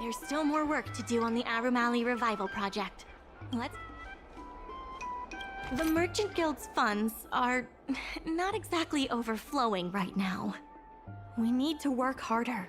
There's still more work to do on the Arumali Revival Project. Let's... The Merchant Guild's funds are not exactly overflowing right now. We need to work harder.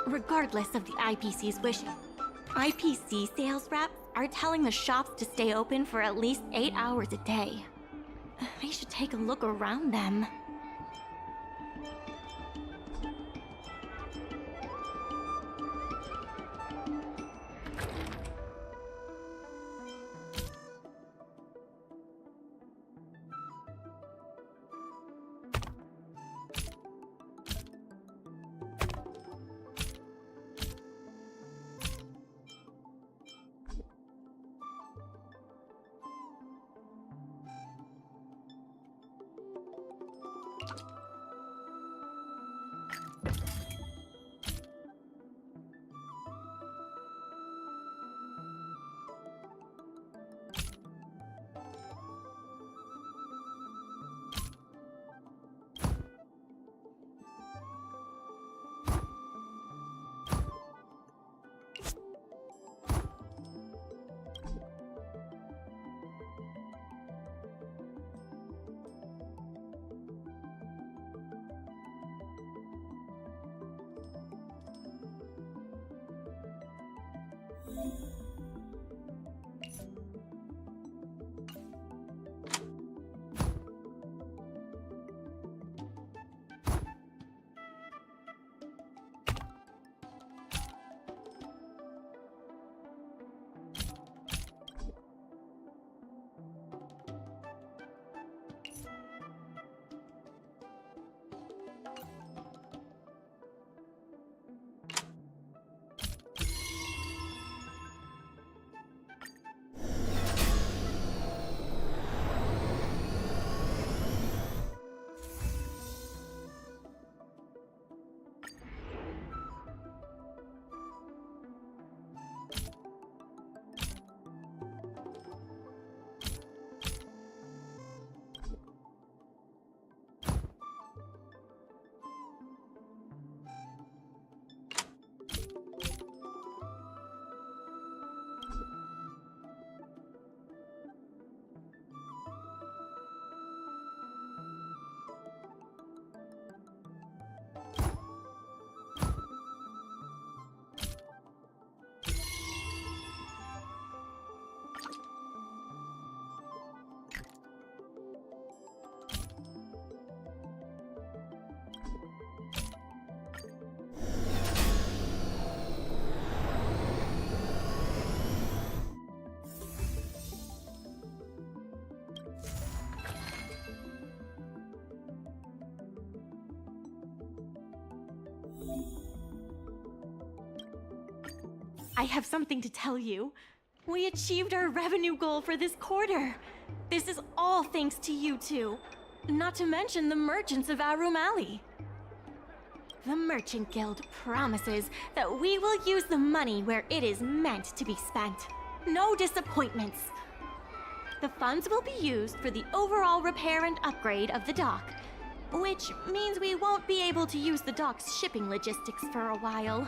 Regardless of the IPC's wishes, IPC sales reps are telling the shops to stay open for at least 8 hours a day. They should take a look around them. I have something to tell you. We achieved our revenue goal for this quarter. This is all thanks to you two. Not to mention the merchants of Arum Alley. The Merchant Guild promises that we will use the money where it is meant to be spent. No disappointments. The funds will be used for the overall repair and upgrade of the dock, which means we won't be able to use the dock's shipping logistics for a while.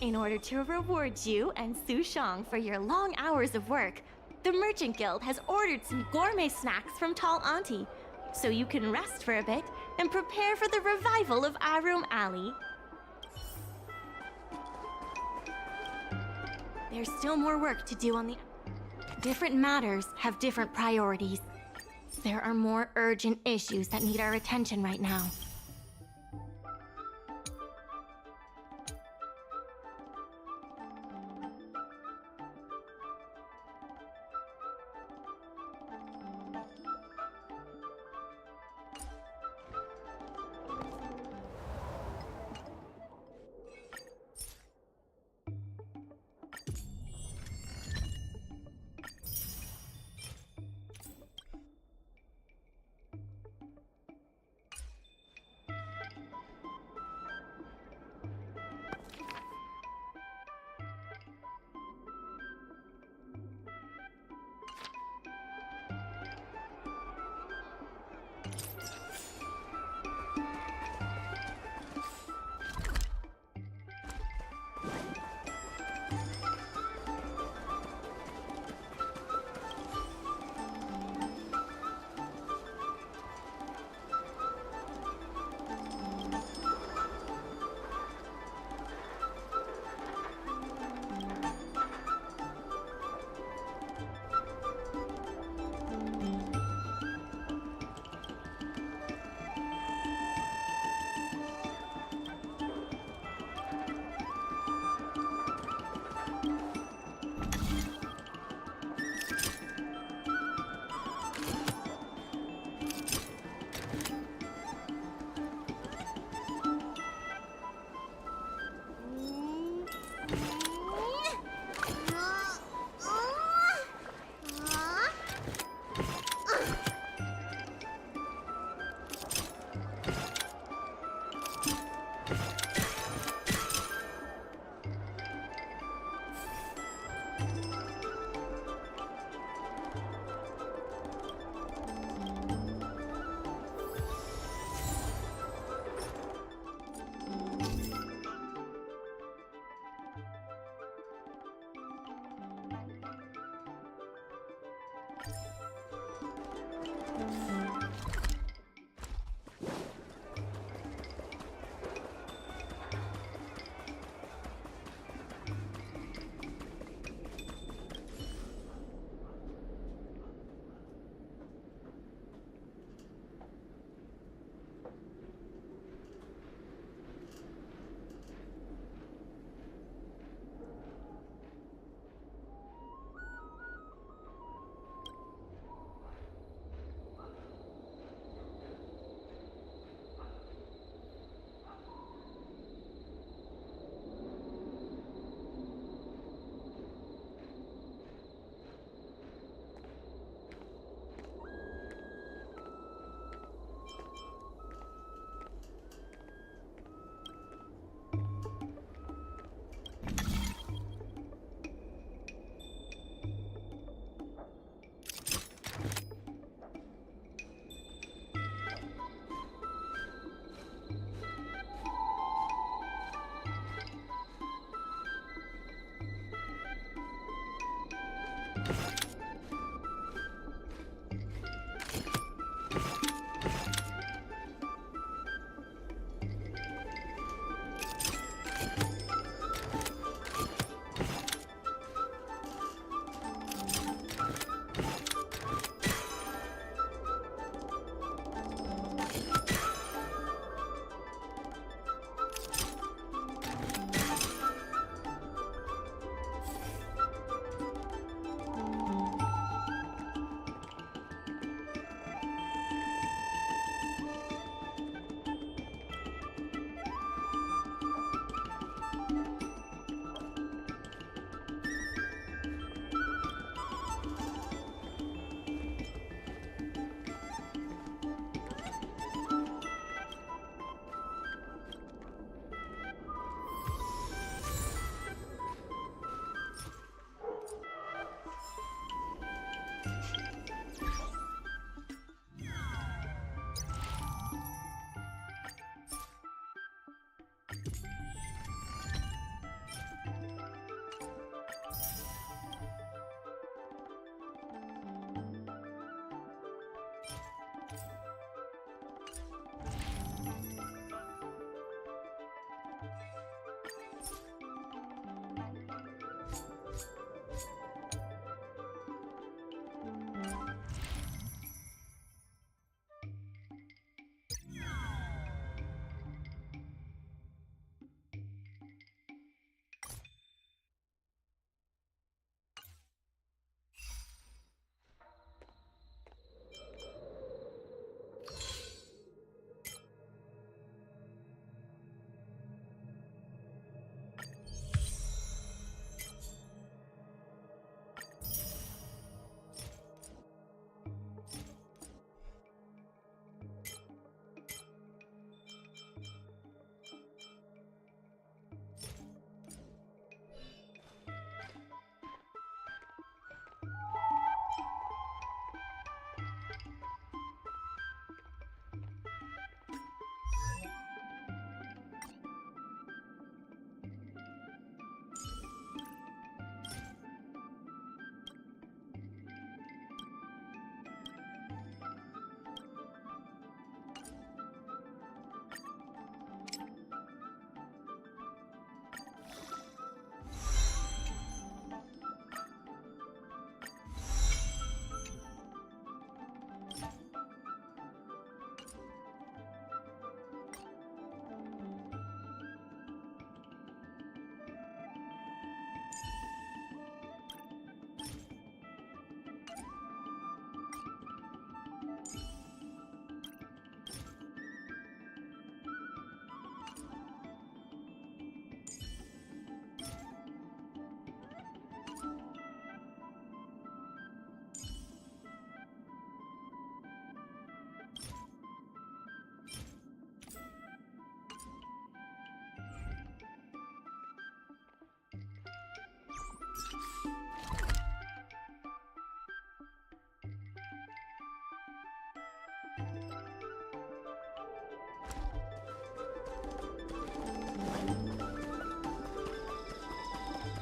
In order to reward you and Su Shang for your long hours of work, the Merchant Guild has ordered some gourmet snacks from Tall Auntie, so you can rest for a bit and prepare for the revival of Arum Alley. There's still more work to do on the... Different matters have different priorities. There are more urgent issues that need our attention right now.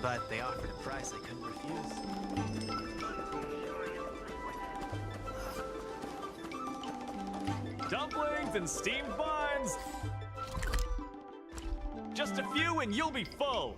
but they offered a price I couldn't refuse. Dumplings and steamed buns! Just a few and you'll be full!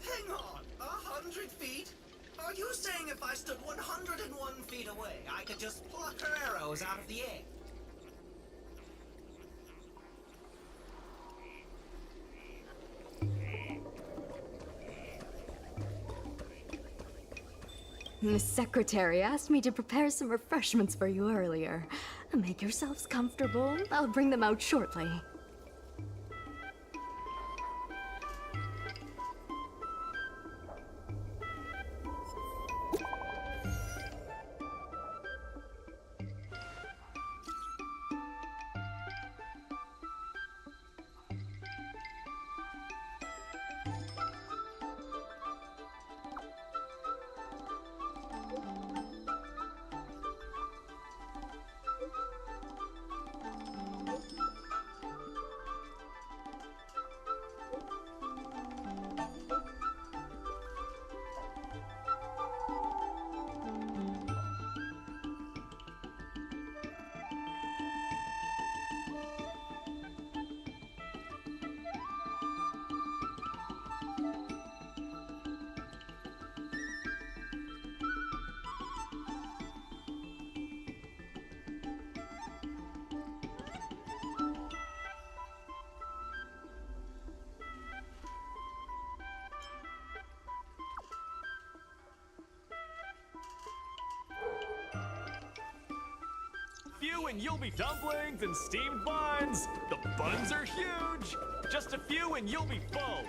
Hang on, 100 feet? Are you saying if I stood 101 feet away, I could just pluck her arrows out of the air? Miss Secretary asked me to prepare some refreshments for you earlier. Make yourselves comfortable. I'll bring them out shortly. few and you'll be dumplings and steamed buns. The buns are huge. Just a few and you'll be full.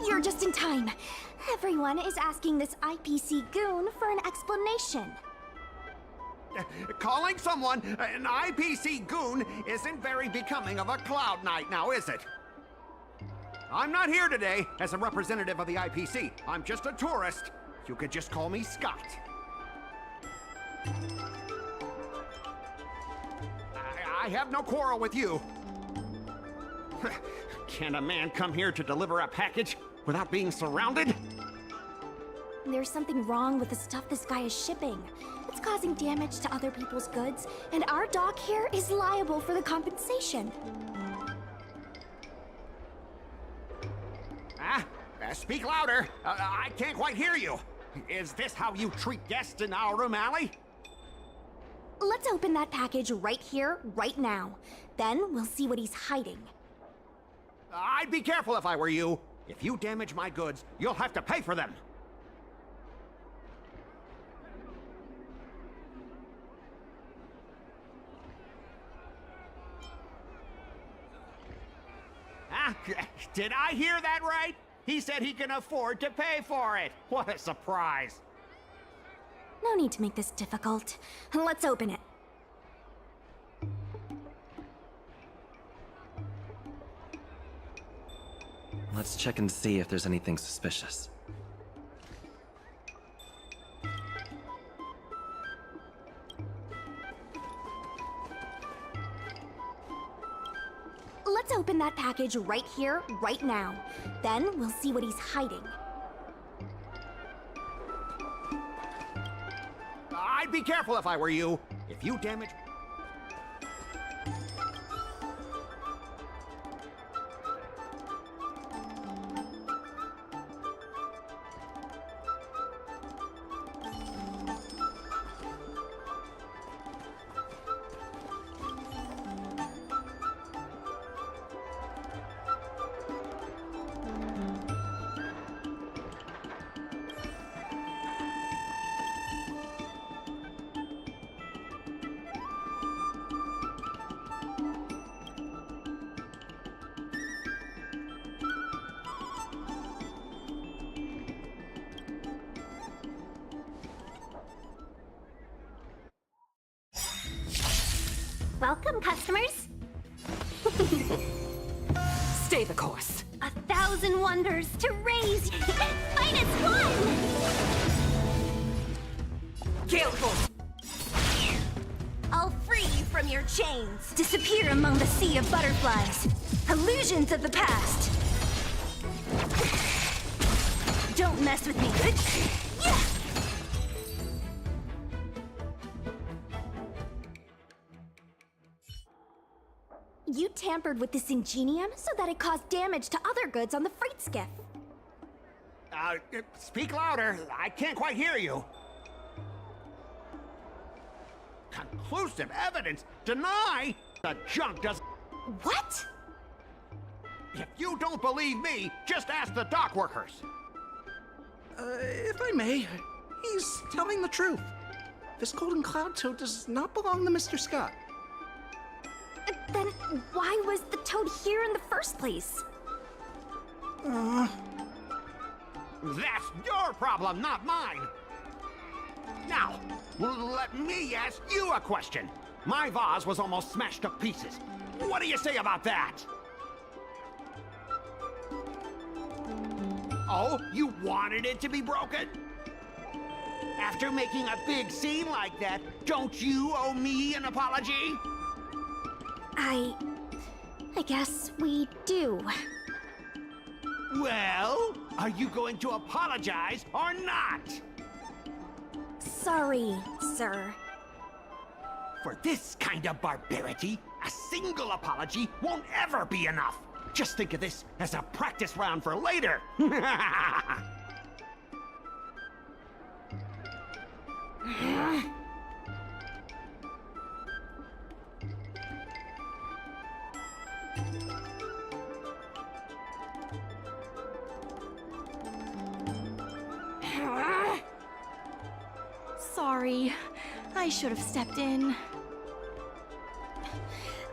You're just in time. Everyone is asking this IPC goon for an explanation. Calling someone an IPC goon isn't very becoming of a Cloud Knight now, is it? I'm not here today as a representative of the IPC. I'm just a tourist. You could just call me Scott. I have no quarrel with you. Can a man come here to deliver a package without being surrounded? There's something wrong with the stuff this guy is shipping. It's causing damage to other people's goods, and our dock here is liable for the compensation. Speak louder. I can't quite hear you. Is this how you treat guests in Aurum Alley? Let's open that package right here, right now. Then we'll see what he's hiding. I'd be careful if I were you. If you damage my goods, you'll have to pay for them. Did I hear that right? He said he can afford to pay for it. What a surprise. No need to make this difficult. Let's open it. Let's check and see if there's anything suspicious. Let's open that package right here, right now. Then we'll see what he's hiding. I'd be careful if I were you. If you damage... Welcome, customers. Stay the course. 1,000 wonders to raise minus one. Skillful! I'll free you from your chains. Disappear among the sea of butterflies. Illusions of the past. Don't mess with me. Yeah. You tampered with this ingenium so that it caused damage to other goods on the freight skiff. Speak louder. I can't quite hear you. Conclusive evidence? Deny? The junk does. What? If you don't believe me, just ask the dock workers. If I may, he's telling the truth. This golden cloud toad does not belong to Mr. Scott. Then why was the toad here in the first place? That's your problem, not mine. Now, let me ask you a question. My vase was almost smashed to pieces. What do you say about that? Oh, you wanted it to be broken? After making a big scene like that, don't you owe me an apology? I guess we do. Well, are you going to apologize or not? Sorry, sir. For this kind of barbarity, a single apology won't ever be enough. Just think of this as a practice round for later. Sorry. I should have stepped in.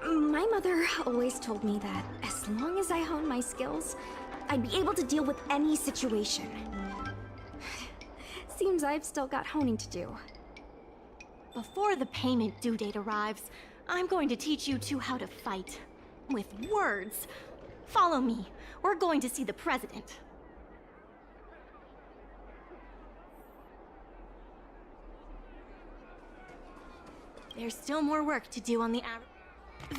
My mother always told me that as long as I hone my skills, I'd be able to deal with any situation. Seems I've still got honing to do. Before the payment due date arrives, I'm going to teach you two how to fight. With words. Follow me. We're going to see the president. There's still more work to do on the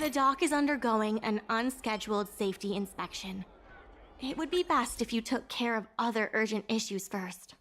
The dock is undergoing an unscheduled safety inspection. It would be best if you took care of other urgent issues first.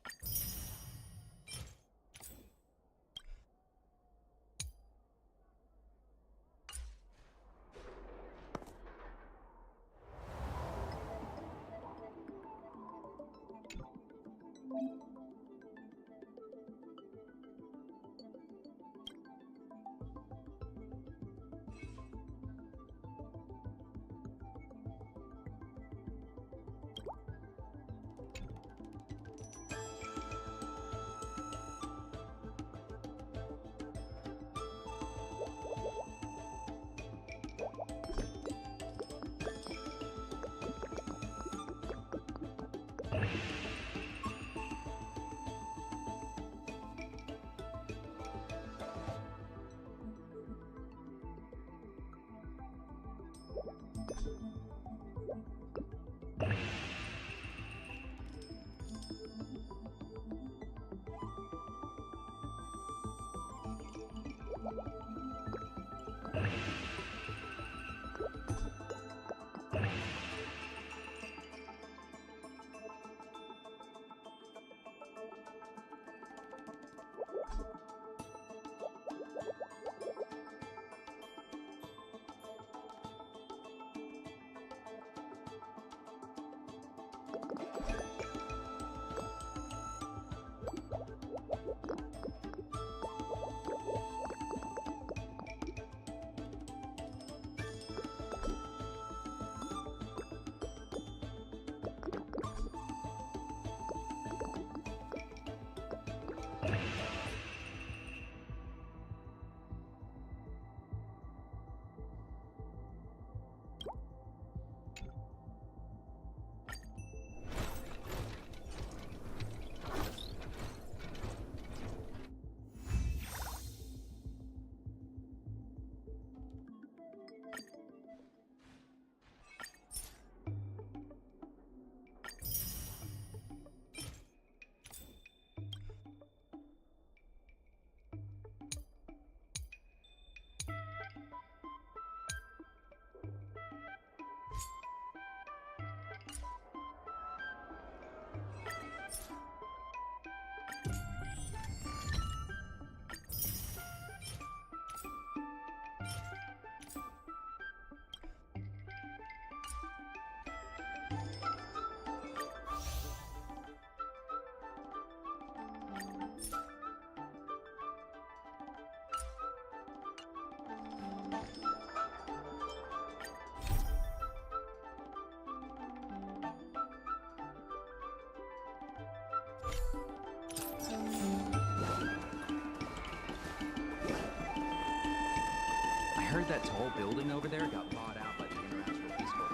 heard that tall building over there got bought out by the International Peace Corps.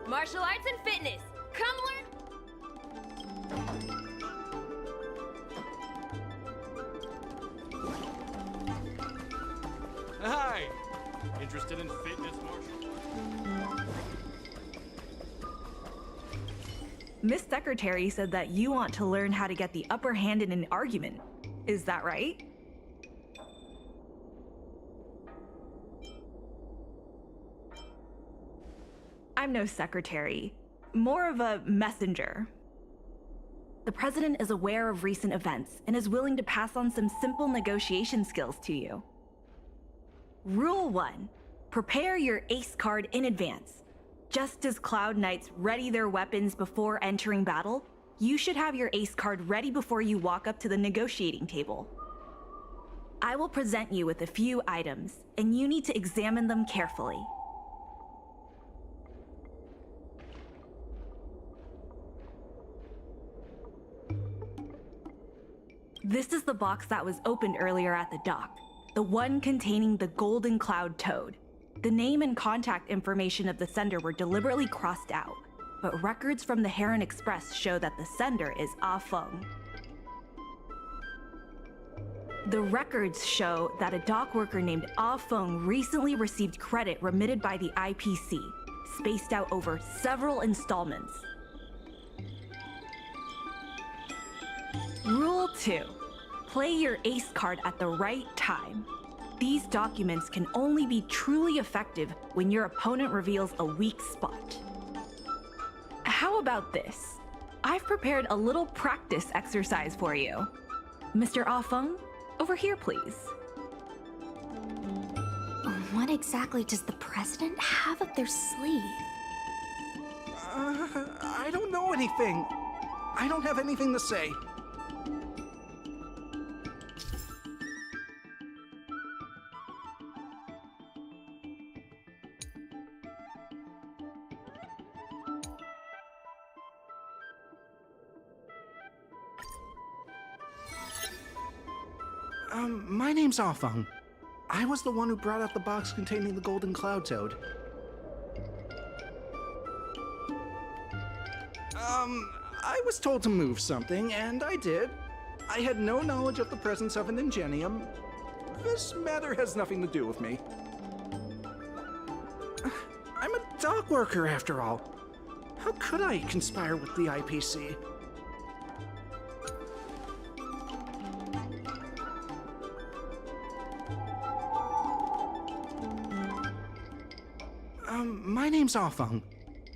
Martial arts and fitness. Come learn. Hi! Interested in fitness, Marshall? Miss Secretary said that you want to learn how to get the upper hand in an argument. Is that right? I'm no secretary, more of a messenger. The president is aware of recent events and is willing to pass on some simple negotiation skills to you. Rule 1. Prepare your ace card in advance. Just as Cloud Knights ready their weapons before entering battle, you should have your ace card ready before you walk up to the negotiating table. I will present you with a few items, and you need to examine them carefully. This is the box that was opened earlier at the dock, the one containing the Golden Cloud Toad. The name and contact information of the sender were deliberately crossed out, but records from the Heron Express show that the sender is Ah Feng. The records show that a dock worker named Ah Feng recently received credit remitted by the IPC, spaced out over several installments. Rule 2. Play your ace card at the right time. These documents can only be truly effective when your opponent reveals a weak spot. How about this? I've prepared a little practice exercise for you. Mr. Ah Feng, over here please. What exactly does the president have up their sleeve? I don't know anything. I don't have anything to say. My name's Ah Feng. I was the one who brought out the box containing the Golden Cloud Toad. I was told to move something, and I did. I had no knowledge of the presence of an ingenium. This matter has nothing to do with me. I'm a dock worker, after all. How could I conspire with the IPC? My name's Ah Feng.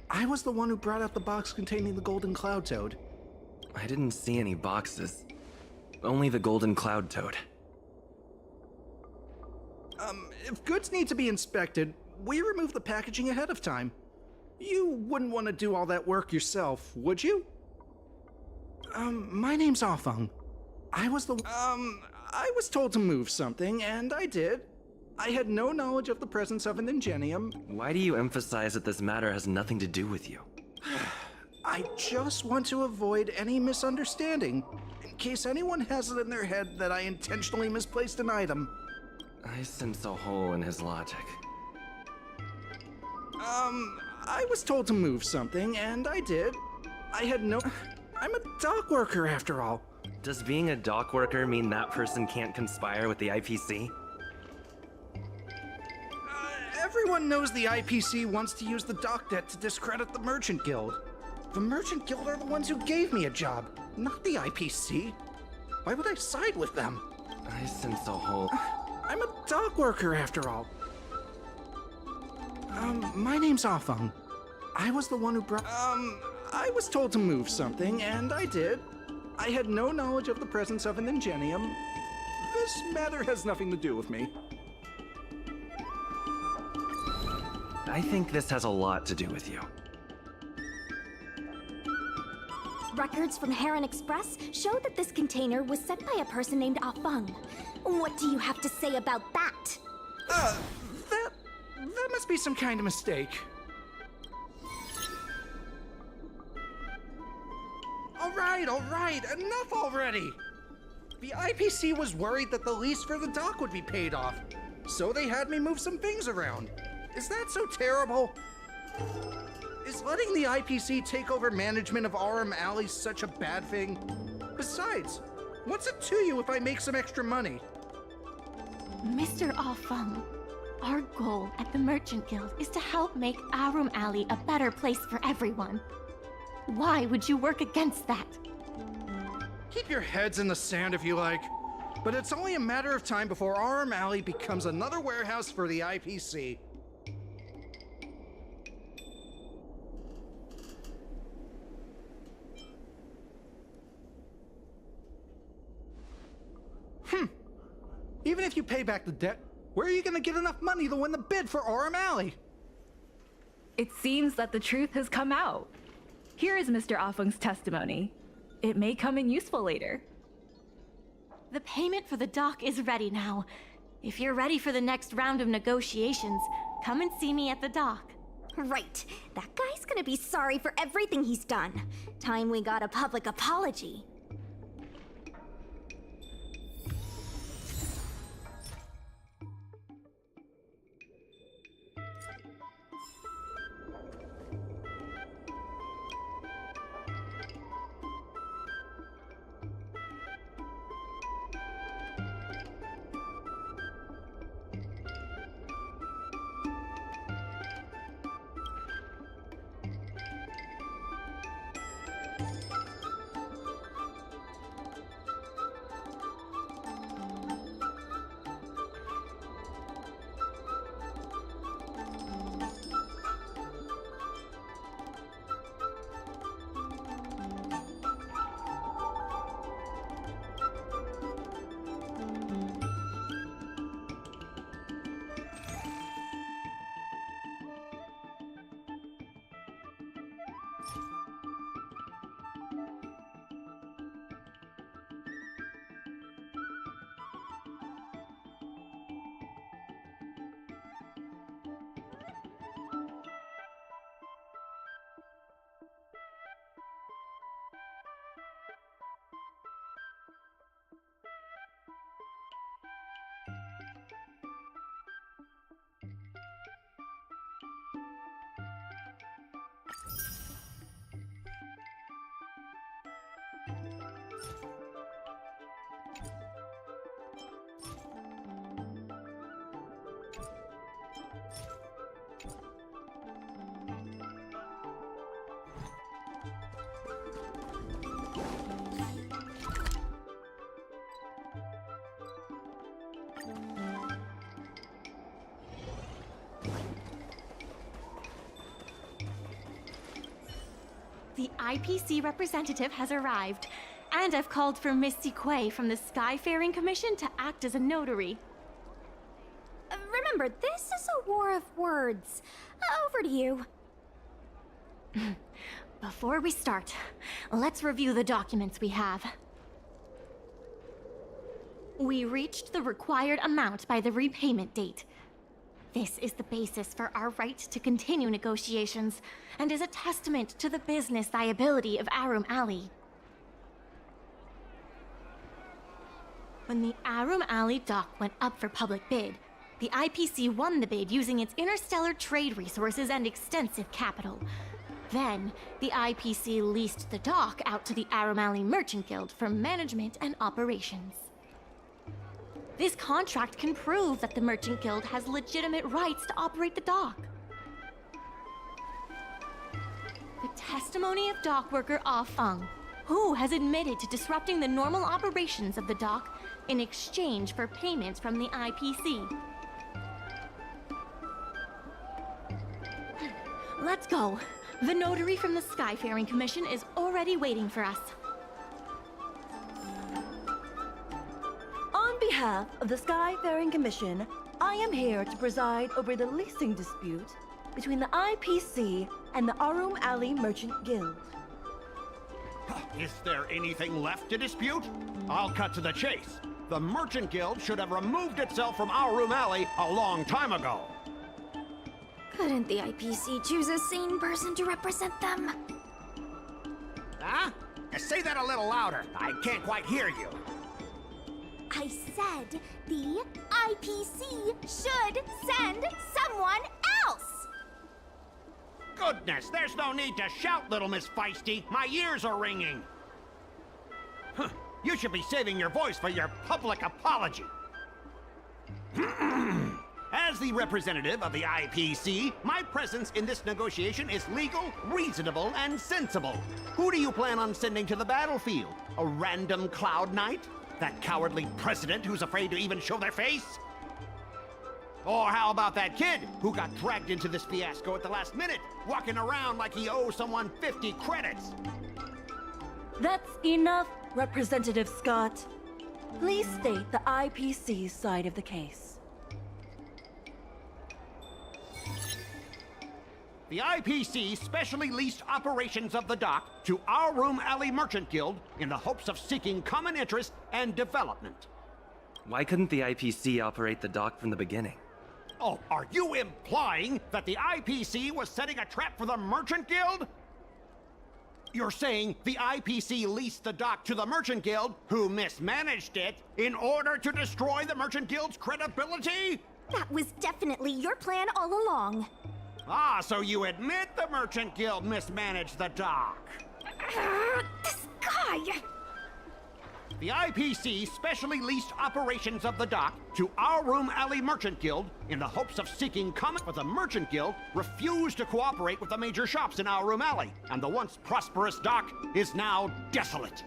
I was the one who brought out the box containing the Golden Cloud Toad. I didn't see any boxes. Only the Golden Cloud Toad. If goods need to be inspected, we remove the packaging ahead of time. You wouldn't want to do all that work yourself, would you? My name's Ah Feng. I was told to move something, and I did. I had no knowledge of the presence of an ingenium. Why do you emphasize that this matter has nothing to do with you? I just want to avoid any misunderstanding, in case anyone has it in their head that I intentionally misplaced an item. I sense a hole in his logic. I was told to move something, and I did. I had no... I'm a dock worker, after all. Does being a dock worker mean that person can't conspire with the IPC? Everyone knows the IPC wants to use the dock debt to discredit the Merchant Guild. The Merchant Guild are the ones who gave me a job, not the IPC. Why would I side with them? I sense a hole. I'm a dock worker, after all. My name's Ah Feng. I was the one who brought... I was told to move something, and I did. I had no knowledge of the presence of an ingenium. This matter has nothing to do with me. I think this has a lot to do with you. Records from Heron Express show that this container was sent by a person named Ah Feng. What do you have to say about that? That must be some kind of mistake. All right, enough already! The IPC was worried that the lease for the dock would be paid off, so they had me move some things around. Is that so terrible? Is letting the IPC take over management of RM Alley such a bad thing? Besides, what's it to you if I make some extra money? Mr. Ah Feng, our goal at the Merchant Guild is to help make Arum Alley a better place for everyone. Why would you work against that? Keep your heads in the sand if you like, but it's only a matter of time before RM Alley becomes another warehouse for the IPC. Even if you pay back the debt, where are you gonna get enough money to win the bid for RM Alley? It seems that the truth has come out. Here is Mr. Ah Feng's testimony. It may come in useful later. The payment for the dock is ready now. If you're ready for the next round of negotiations, come and see me at the dock. Right. That guy's gonna be sorry for everything he's done. Time we got a public apology. The IPC representative has arrived, and I've called for Miss Quay from the Skyfaring Commission to act as a notary. Remember, this is a war of words. Over to you. Before we start, let's review the documents we have. We reached the required amount by the repayment date. This is the basis for our right to continue negotiations, and is a testament to the business viability of Arum Alley. When the Arum Alley dock went up for public bid, the IPC won the bid using its interstellar trade resources and extensive capital. Then, the IPC leased the dock out to the Arum Alley Merchant Guild for management and operations. This contract can prove that the Merchant Guild has legitimate rights to operate the dock. The testimony of dock worker Ah Feng, who has admitted to disrupting the normal operations of the dock in exchange for payments from the IPC. Let's go, The notary from the Skyfaring Commission is already waiting for us. On behalf of the Skyfaring Commission, I am here to preside over the leasing dispute between the IPC and the Arum Alley Merchant Guild. Is there anything left to dispute? I'll cut to the chase. The Merchant Guild should have removed itself from Arum Alley a long time ago. Couldn't the IPC choose a sane person to represent them? Huh? Say that a little louder. I can't quite hear you. I said the IPC should send someone else! Goodness, there's no need to shout, little Miss Feisty. My ears are ringing. Huh. You should be saving your voice for your public apology. As the representative of the IPC, my presence in this negotiation is legal, reasonable, and sensible. Who do you plan on sending to the battlefield? A random Cloud Knight? That cowardly president who's afraid to even show their face? Or how about that kid who got dragged into this fiasco at the last minute, walking around like he owes someone 50 credits? That's enough, Representative Scott. Please state the IPC's side of the case. The IPC specially leased operations of the dock to Arum Alley Merchant Guild in the hopes of seeking common interest and development. Why couldn't the IPC operate the dock from the beginning? Oh, are you implying that the IPC was setting a trap for the Merchant Guild? You're saying the IPC leased the dock to the Merchant Guild, who mismanaged it, in order to destroy the Merchant Guild's credibility? That was definitely your plan all along. Ah, so you admit the Merchant Guild mismanaged the dock? This guy! The IPC specially leased operations of the dock to Arum Alley Merchant Guild in the hopes of seeking common, but the Merchant Guild refused to cooperate with the major shops in Arum Alley, and the once prosperous dock is now desolate.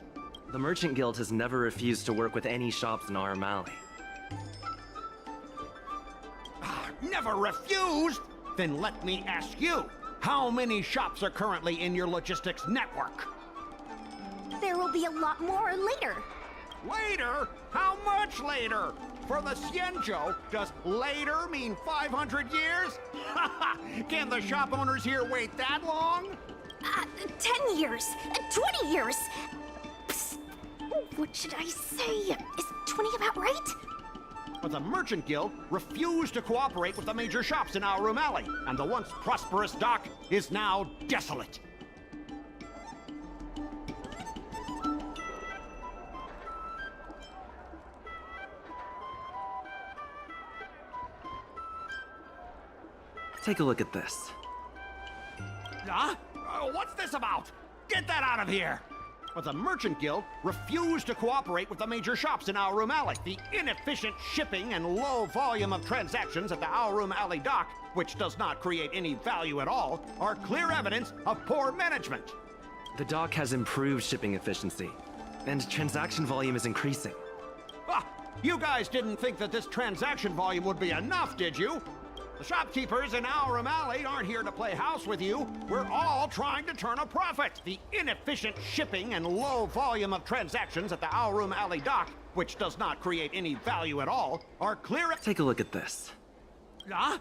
The Merchant Guild has never refused to work with any shops in Arum Alley. Never refused? Then let me ask you, how many shops are currently in your logistics network? There will be a lot more later. Later? How much later? For the Xianzhou, does later mean 500 years? Can the shop owners here wait that long? 10 years, 20 years. Psst. What should I say? Is 20 about right? But the Merchant Guild refused to cooperate with the major shops in Arum Alley, and the once prosperous dock is now desolate. Take a look at this. Huh? What's this about? Get that out of here! But the Merchant Guild refused to cooperate with the major shops in Arum Alley. The inefficient shipping and low volume of transactions at the Arum Alley dock, which does not create any value at all, are clear evidence of poor management. The dock has improved shipping efficiency, and transaction volume is increasing. Ah, you guys didn't think that this transaction volume would be enough, did you? The shopkeepers in Arum Alley aren't here to play house with you. We're all trying to turn a profit. The inefficient shipping and low volume of transactions at the Arum Alley dock, which does not create any value at all, are clear. Take a look at this. Huh?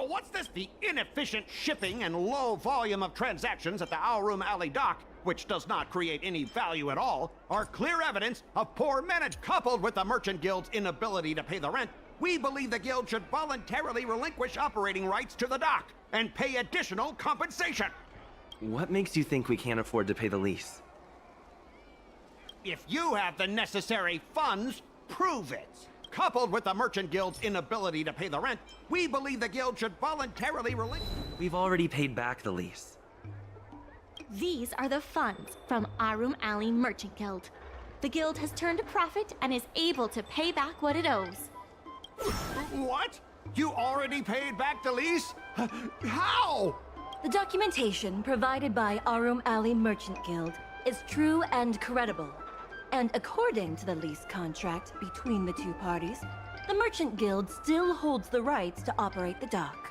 What's this? The inefficient shipping and low volume of transactions at the Arum Alley dock, which does not create any value at all, are clear evidence of poor management. Coupled with the Merchant Guild's inability to pay the rent, we believe the Guild should voluntarily relinquish operating rights to the dock and pay additional compensation. What makes you think we can't afford to pay the lease? If you have the necessary funds, prove it. Coupled with the Merchant Guild's inability to pay the rent, we believe the Guild should voluntarily relinquish. We've already paid back the lease. These are the funds from Arum Alley Merchant Guild. The guild has turned a profit and is able to pay back what it owes. What? You already paid back the lease? How? The documentation provided by Arum Alley Merchant Guild is true and credible. And according to the lease contract between the two parties, the Merchant Guild still holds the rights to operate the dock.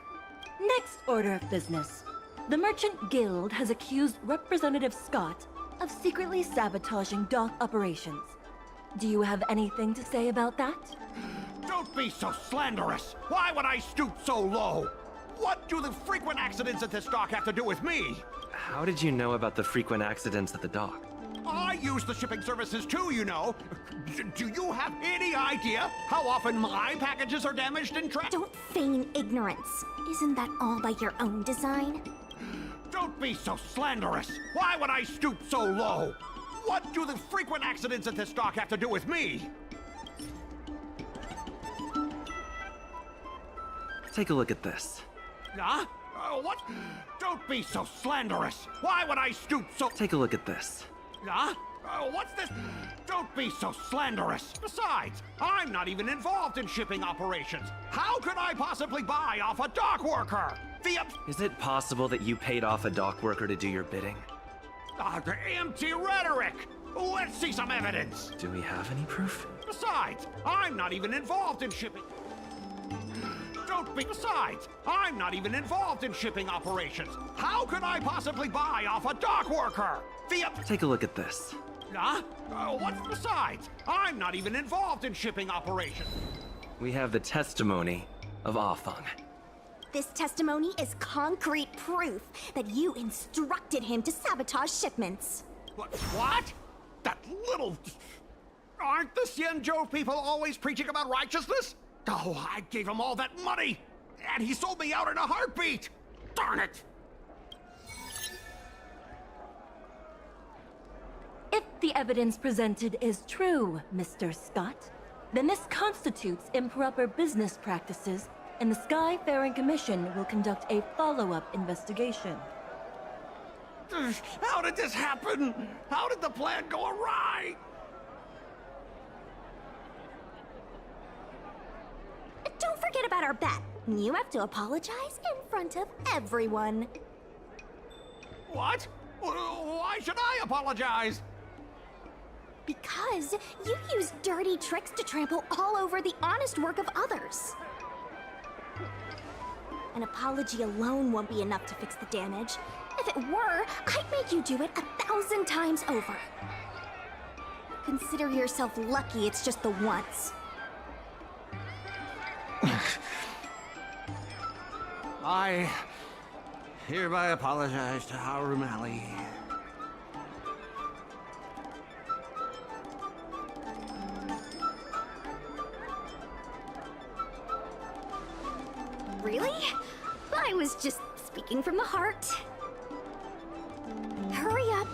Next order of business. The Merchant Guild has accused Representative Scott of secretly sabotaging dock operations. Do you have anything to say about that? Don't be so slanderous! Why would I stoop so low? What do the frequent accidents at this dock have to do with me? How did you know about the frequent accidents at the dock? I use the shipping services too, you know. Do you have any idea how often my packages are damaged in traffic? Don't feign ignorance. Isn't that all by your own design? Don't be so slanderous! Why would I stoop so low? What do the frequent accidents at this dock have to do with me? Take a look at this. Huh? What? Don't be so slanderous! Why would I stoop so— Take a look at this. Huh? What's this? Don't be so slanderous! Besides, I'm not even involved in shipping operations. How could I possibly buy off a dock worker? Is it possible that you paid off a dock worker to do your bidding? Empty rhetoric! Let's see some evidence! Do we have any proof? Besides, I'm not even involved in shipping— Besides, I'm not even involved in shipping operations. How could I possibly buy off a dock worker? Take a look at this. Huh? What's besides? I'm not even involved in shipping operations. We have the testimony of Afeng. This testimony is concrete proof that you instructed him to sabotage shipments. What? That little— Aren't the Xianzhou people always preaching about righteousness? Oh, I gave him all that money, and he sold me out in a heartbeat! Darn it! If the evidence presented is true, Mr. Scott, then this constitutes improper business practices, and the Skyfaring Commission will conduct a follow-up investigation. How did this happen? How did the plan go awry? Don't forget about our bet. You have to apologize in front of everyone. What? Why should I apologize? Because you use dirty tricks to trample all over the honest work of others. An apology alone won't be enough to fix the damage. If it were, I'd make you do it 1,000 times over. Consider yourself lucky it's just the once. I hereby apologize to Harum Ali. Really? I was just speaking from the heart. Hurry up.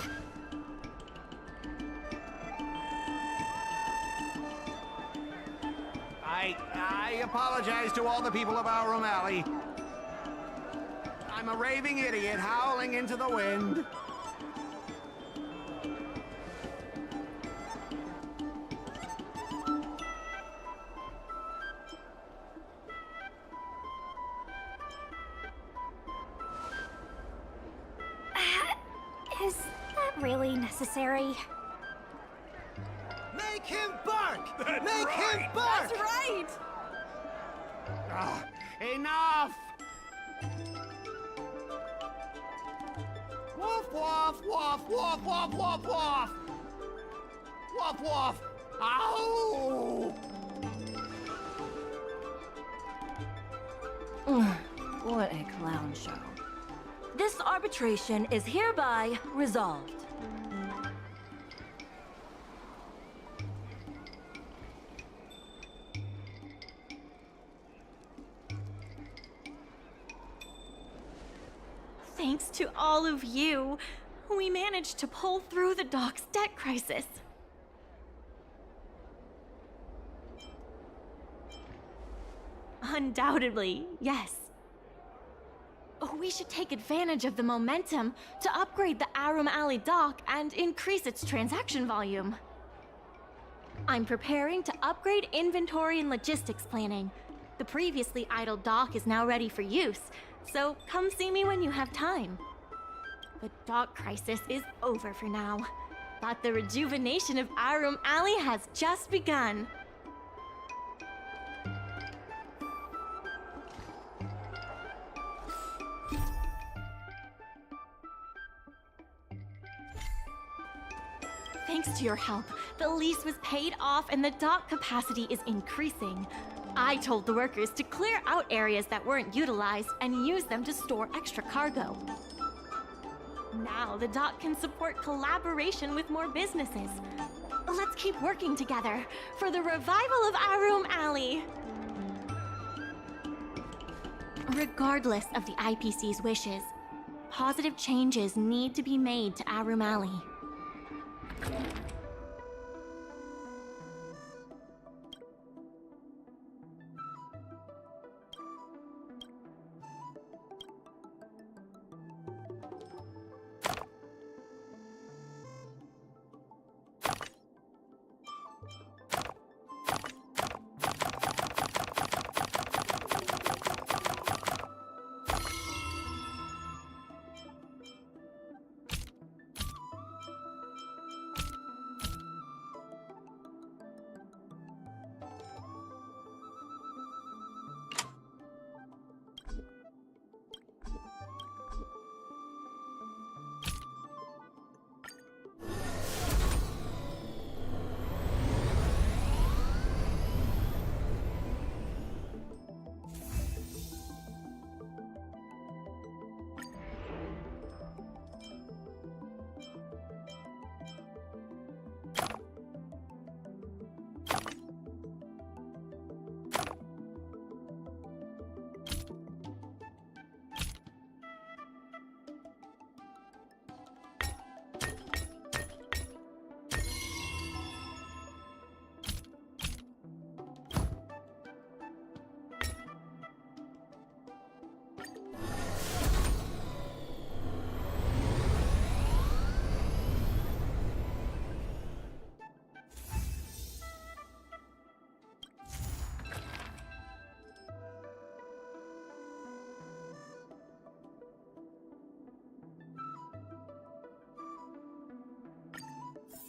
I apologize to all the people of Harum Ali. I'm a raving idiot howling into the wind. Is that really necessary? Make him bark! That's Make right. him bark! That's right! Enough! Woof, woof, woof, woof, woof, woof, woof! Woof, woof! Ow! What a clown show. This arbitration is hereby resolved. Thanks to all of you, we managed to pull through the dock's debt crisis. Undoubtedly, yes. We should take advantage of the momentum to upgrade the Arum Alley dock and increase its transaction volume. I'm preparing to upgrade inventory and logistics planning. The previously idle dock is now ready for use, so come see me when you have time. The dock crisis is over for now, but the rejuvenation of Arum Alley has just begun. Thanks to your help, the lease was paid off and the dock capacity is increasing. I told the workers to clear out areas that weren't utilized and use them to store extra cargo. Now the dock can support collaboration with more businesses. Let's keep working together for the revival of Arum Alley. Regardless of the IPC's wishes, positive changes need to be made to Arum Alley.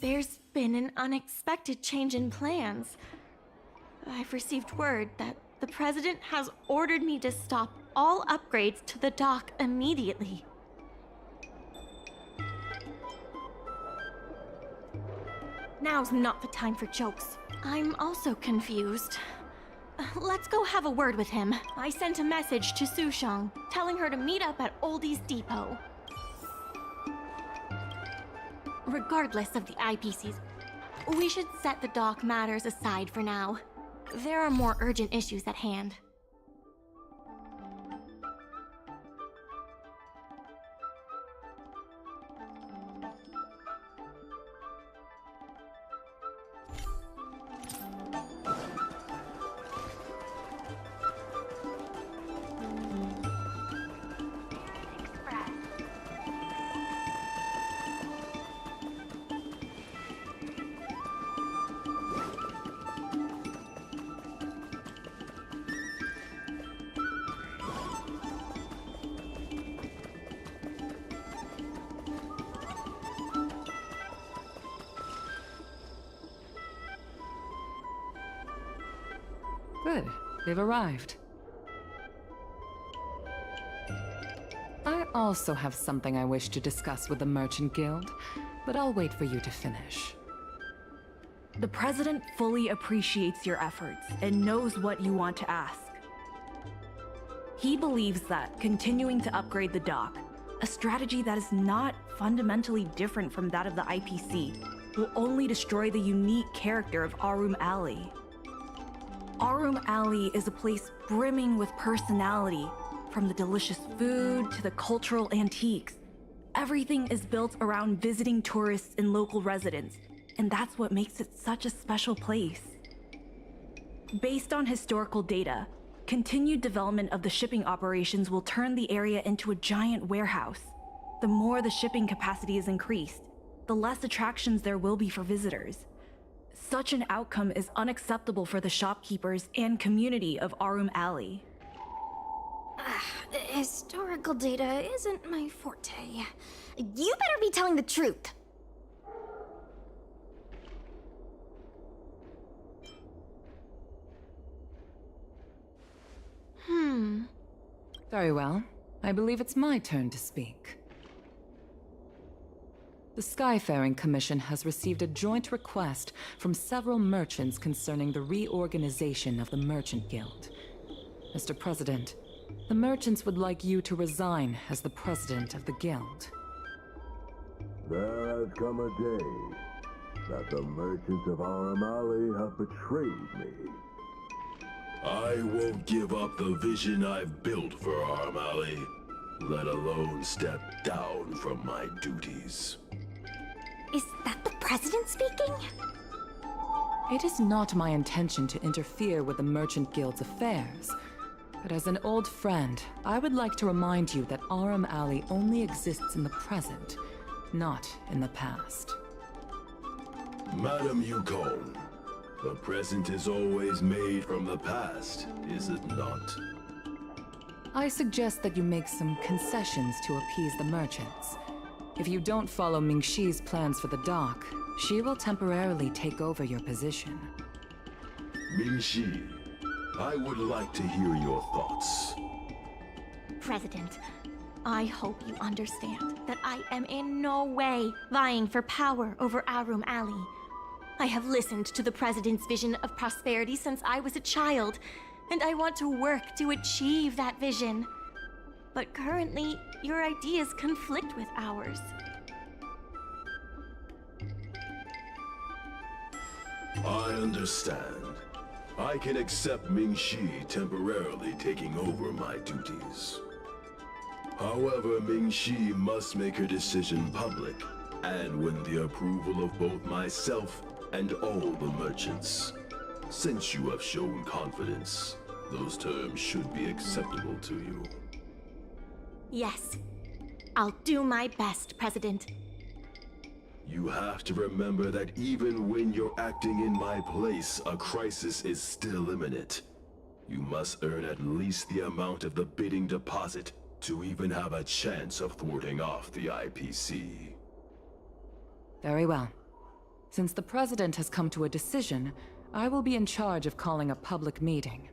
There's been an unexpected change in plans. I've received word that the President has ordered me to stop all upgrades to the dock immediately. Now's not the time for jokes. I'm also confused. Let's go have a word with him. I sent a message to Sushang, telling her to meet up at Oldie's Depot. Regardless of the IPCs, we should set the dock matters aside for now. There are more urgent issues at hand. Good. They've arrived. I also have something I wish to discuss with the Merchant Guild, but I'll wait for you to finish. The President fully appreciates your efforts and knows what you want to ask. He believes that continuing to upgrade the dock, a strategy that is not fundamentally different from that of the IPC, will only destroy the unique character of Arum Alley. Arum Alley is a place brimming with personality, from the delicious food to the cultural antiques. Everything is built around visiting tourists and local residents, and that's what makes it such a special place. Based on historical data, continued development of the shipping operations will turn the area into a giant warehouse. The more the shipping capacity is increased, the less attractions there will be for visitors. Such an outcome is unacceptable for the shopkeepers and community of Arum Alley. Historical data isn't my forte. You better be telling the truth. Very well. I believe it's my turn to speak. The Skyfaring Commission has received a joint request from several merchants concerning the reorganization of the Merchant Guild. Mr. President, the merchants would like you to resign as the president of the guild. There has come a day that the merchants of Aramali have betrayed me. I won't give up the vision I've built for Aramali, let alone step down from my duties. Is that the president speaking? It is not my intention to interfere with the Merchant Guild's affairs, but as an old friend, I would like to remind you that Aram Alley only exists in the present, not in the past. Madam Yukon, the present is always made from the past, is it not? I suggest that you make some concessions to appease the merchants. If you don't follow Mingxi's plans for the dock, she will temporarily take over your position. Mingxi, I would like to hear your thoughts. President, I hope you understand that I am in no way vying for power over Arum Alley. I have listened to the President's vision of prosperity since I was a child, and I want to work to achieve that vision. But currently, your ideas conflict with ours. I understand. I can accept Mingxi temporarily taking over my duties. However, Mingxi must make her decision public and win the approval of both myself and all the merchants. Since you have shown confidence, those terms should be acceptable to you. Yes. I'll do my best, President. You have to remember that even when you're acting in my place, a crisis is still imminent. You must earn at least the amount of the bidding deposit to even have a chance of thwarting off the IPC. Very well. Since the President has come to a decision, I will be in charge of calling a public meeting.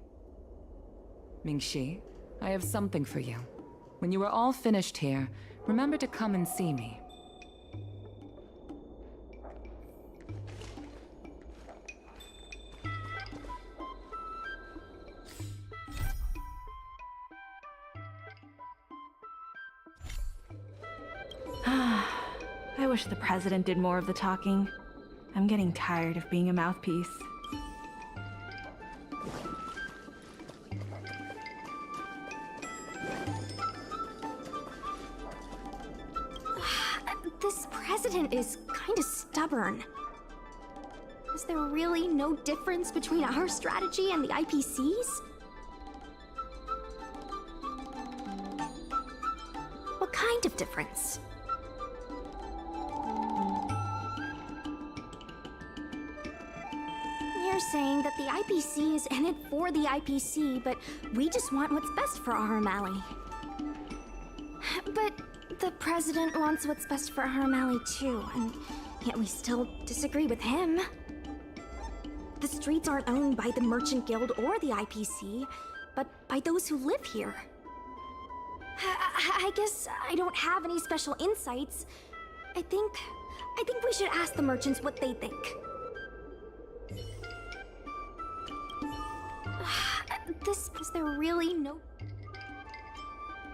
Mingxi, I have something for you. When you are all finished here, remember to come and see me. I wish the president did more of the talking. I'm getting tired of being a mouthpiece. This president is kind of stubborn. Is there really no difference between our strategy and the IPC's? What kind of difference? You're saying that the IPC is in it for the IPC, but we just want what's best for Arum Alley. But the president wants what's best for Arum Alley too, and yet we still disagree with him. The streets aren't owned by the Merchant Guild or the IPC, but by those who live here. I guess I don't have any special insights. I think we should ask the merchants what they think. Is there really no...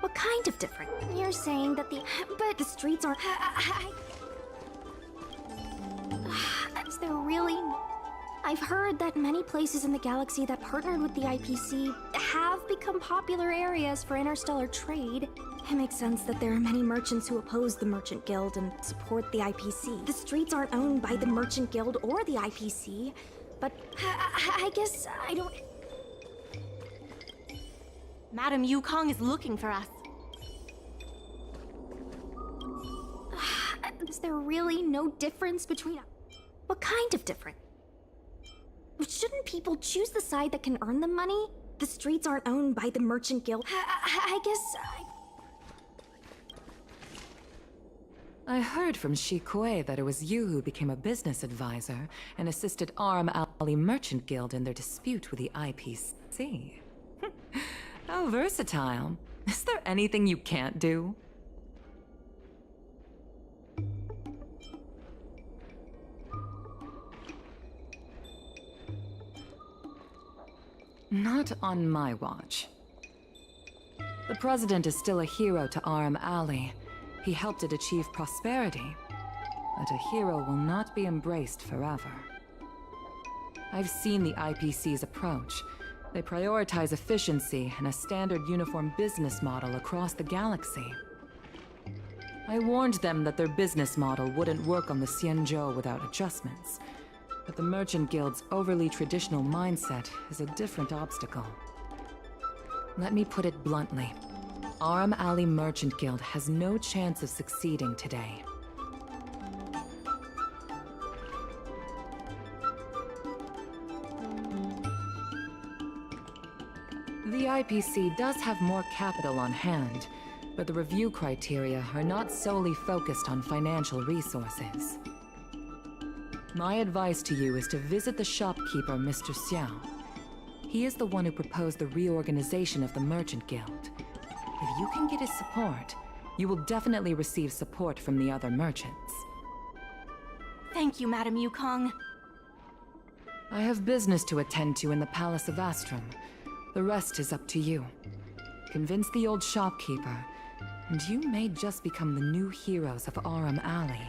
What kind of difference? You're saying that but the streets aren't... Is there really... I've heard that many places in the galaxy that partnered with the IPC have become popular areas for interstellar trade. It makes sense that there are many merchants who oppose the Merchant Guild and support the IPC. The streets aren't owned by the Merchant Guild or the IPC, but I guess I don't... Madam Yukong is looking for us. Is there really no difference between... What kind of difference? Shouldn't people choose the side that can earn them money? The streets aren't owned by the Merchant Guild. I guess I heard from Shi Kuei that it was you who became a business advisor and assisted Arum Alley Merchant Guild in their dispute with the IPC. How versatile. Is there anything you can't do? Not on my watch. The President is still a hero to Aram Alley. He helped it achieve prosperity. But a hero will not be embraced forever. I've seen the IPC's approach. They prioritize efficiency and a standard uniform business model across the galaxy. I warned them that their business model wouldn't work on the Xianzhou without adjustments. But the Merchant Guild's overly traditional mindset is a different obstacle. Let me put it bluntly. Aram Alley Merchant Guild has no chance of succeeding today. The IPC does have more capital on hand, but the review criteria are not solely focused on financial resources. My advice to you is to visit the shopkeeper, Mr. Xiao. He is the one who proposed the reorganization of the Merchant Guild. If you can get his support, you will definitely receive support from the other merchants. Thank you, Madam Yukong. I have business to attend to in the Palace of Astrum. The rest is up to you. Convince the old shopkeeper, and you may just become the new heroes of Aram Alley.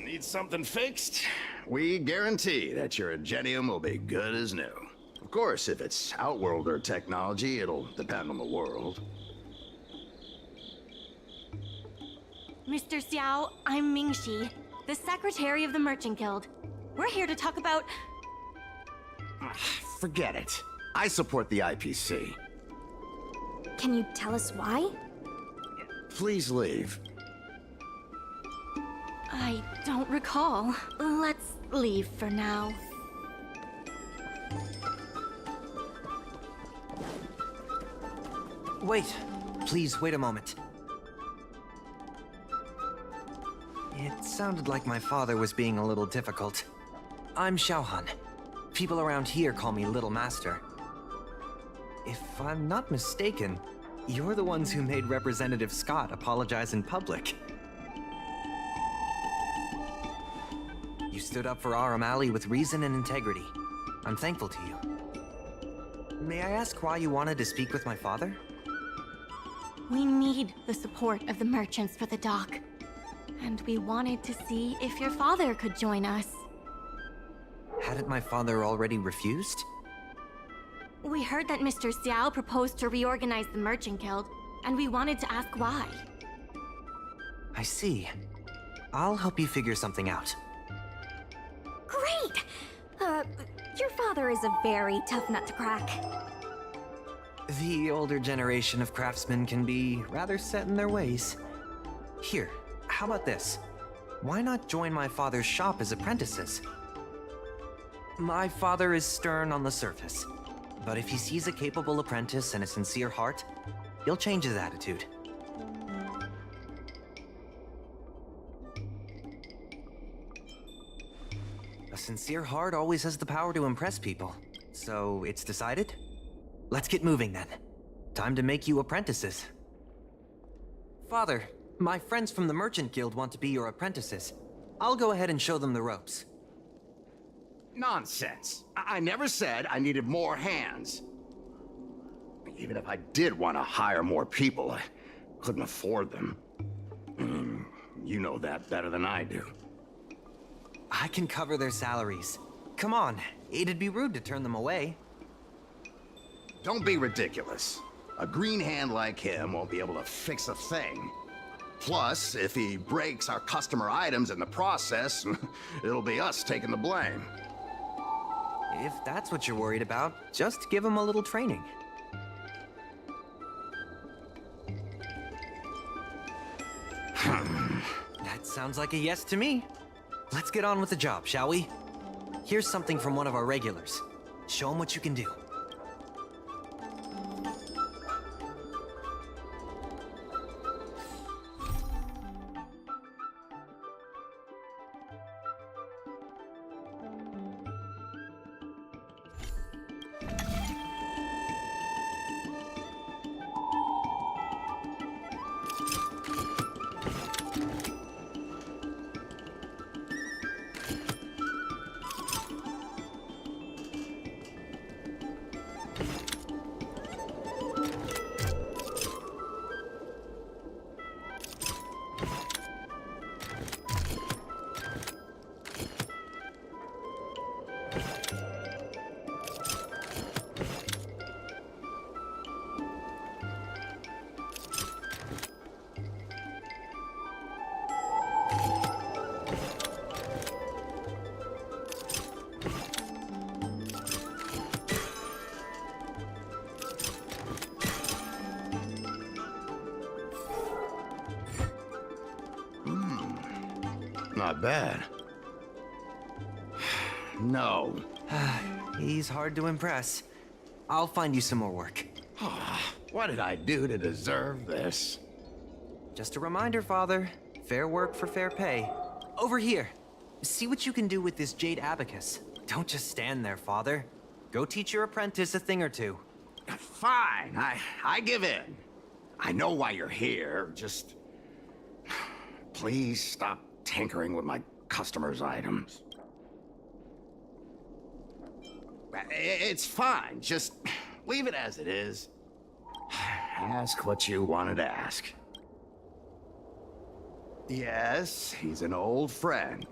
Need something fixed? We guarantee that your Ingenium will be good as new. Of course, if it's Outworlder technology, it'll depend on the world. Mr. Xiao, I'm Mingxi, the Secretary of the Merchant Guild. We're here to talk about... Forget it. I support the IPC. Can you tell us why? Please leave. I don't recall. Let's leave for now. Wait. Please, wait a moment. It sounded like my father was being a little difficult. I'm Xiaohan. People around here call me Little Master. If I'm not mistaken, you're the ones who made Representative Scott apologize in public. You stood up for Aram Alley with reason and integrity. I'm thankful to you. May I ask why you wanted to speak with my father? We need the support of the merchants for the dock. And we wanted to see if your father could join us. Hadn't my father already refused? We heard that Mr. Xiao proposed to reorganize the Merchant Guild, and we wanted to ask why. I see. I'll help you figure something out. Great! Your father is a very tough nut to crack. The older generation of craftsmen can be rather set in their ways. Here, how about this? Why not join my father's shop as apprentices? My father is stern on the surface, but if he sees a capable apprentice and a sincere heart, he'll change his attitude. A sincere heart always has the power to impress people, so it's decided? Let's get moving then. Time to make you apprentices. Father, my friends from the Merchant Guild want to be your apprentices. I'll go ahead and show them the ropes. Nonsense. I never said I needed more hands. Even if I did want to hire more people, I couldn't afford them. You know that better than I do. I can cover their salaries. Come on, it'd be rude to turn them away. Don't be ridiculous. A green hand like him won't be able to fix a thing. Plus, if he breaks our customer items in the process, it'll be us taking the blame. If that's what you're worried about, just give him a little training. That sounds like a yes to me. Let's get on with the job, shall we? Here's something from one of our regulars. Show him what you can do. Not bad. No. He's hard to impress. I'll find you some more work. What did I do to deserve this? Just a reminder, Father. Fair work for fair pay. Over here. See what you can do with this jade abacus. Don't just stand there, Father. Go teach your apprentice a thing or two. Fine, I give in. I know why you're here, just... Please stop tinkering with my customers' items. It's fine, just leave it as it is. Ask what you wanted to ask. Yes, he's an old friend.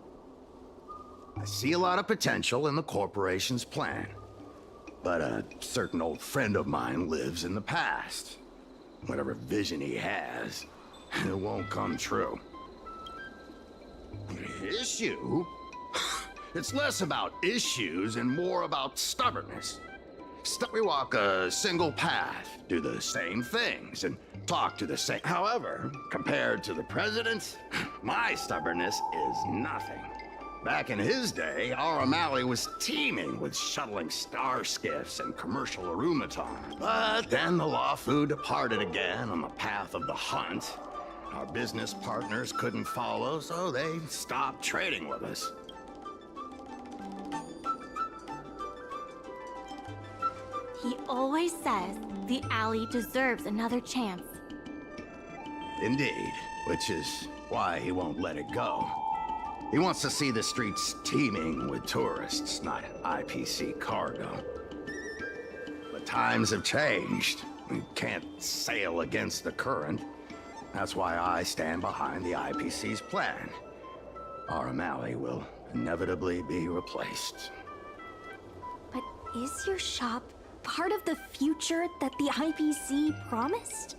I see a lot of potential in the corporation's plan. But a certain old friend of mine lives in the past. Whatever vision he has, it won't come true. Issue? It's less about issues and more about stubbornness. We walk a single path, do the same things, and talk to the same... However, compared to the president, my stubbornness is nothing. Back in his day, our O'Malley was teeming with shuttling star skiffs and commercial arumaton. But then the Lawfu departed again on the path of the hunt. Our business partners couldn't follow, so they stopped trading with us. He always says the alley deserves another chance. Indeed, which is why he won't let it go. He wants to see the streets teeming with tourists, not IPC cargo. But times have changed. We can't sail against the current. That's why I stand behind the IPC's plan. Our O'Malley will inevitably be replaced. But is your shop part of the future that the IPC promised?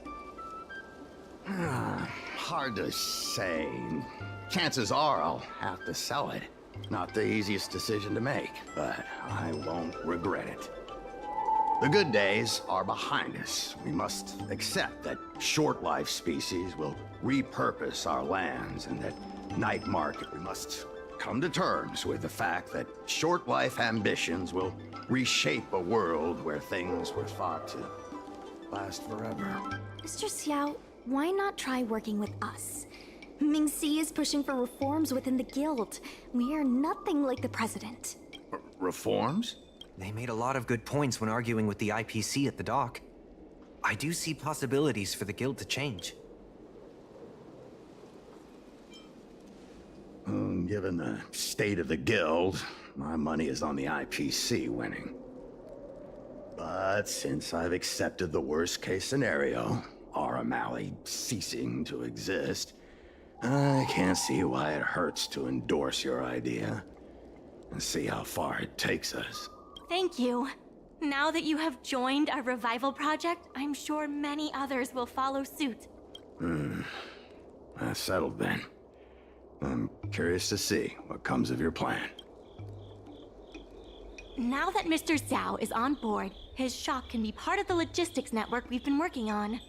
Hard to say. Chances are I'll have to sell it. Not the easiest decision to make, but I won't regret it. The good days are behind us. We must accept that short-life species will repurpose our lands, and that night market, we must come to terms with the fact that short-life ambitions will reshape a world where things were thought to last forever. Mr. Xiao, why not try working with us? Mingxi is pushing for reforms within the guild. We are nothing like the president. Reforms? They made a lot of good points when arguing with the IPC at the dock. I do see possibilities for the guild to change. Given the state of the guild, my money is on the IPC winning. But since I've accepted the worst-case scenario, our O'Malley ceasing to exist, I can't see why it hurts to endorse your idea. And see how far it takes us. Thank you. Now that you have joined our revival project, I'm sure many others will follow suit. That's settled then. I'm curious to see what comes of your plan. Now that Mr. Zhao is on board, his shop can be part of the logistics network we've been working on.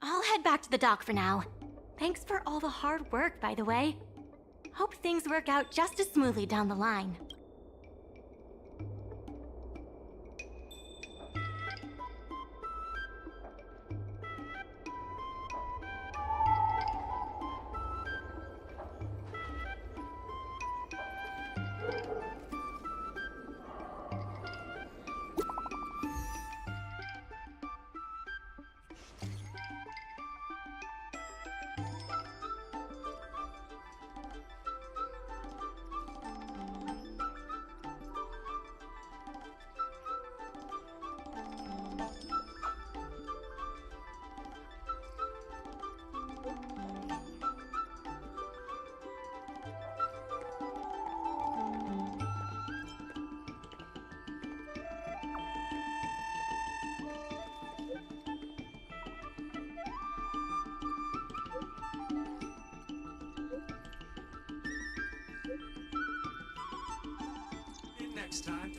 I'll head back to the dock for now. Thanks for all the hard work, by the way. Hope things work out just as smoothly down the line. Next time.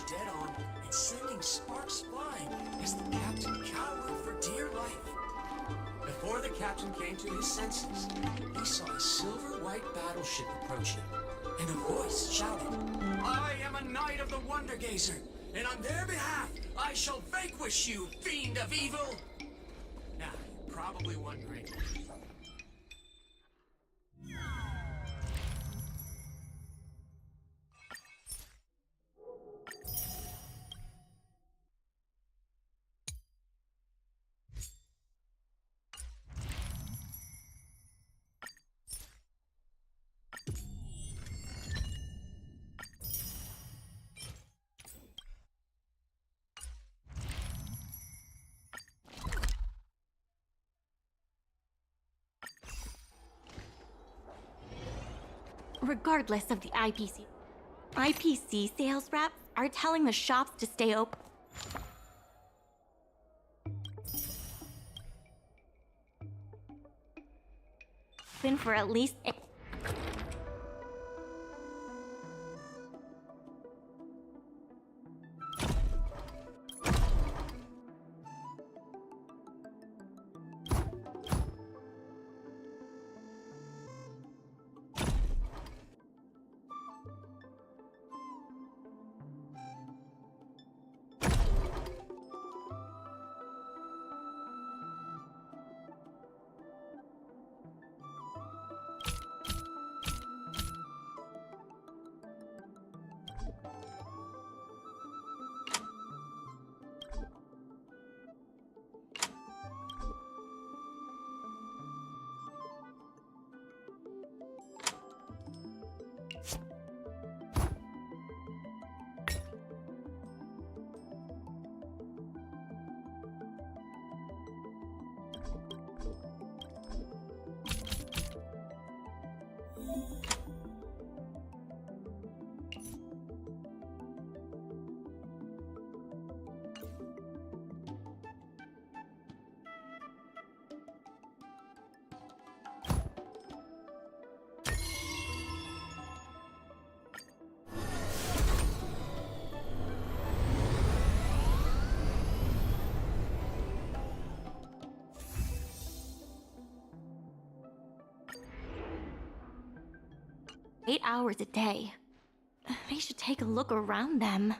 Dead on and sending sparks flying as the captain cowered for dear life. Before the captain came to his senses, he saw a silver-white battleship approach him, and a voice shouted, "I am a knight of the Wonder Gazer, and on their behalf, I shall vanquish you, fiend of evil!" Now, you're probably wondering, Regardless of the IPC sales reps are telling the shops to stay open for at least 8 hours a day. They should take a look around them.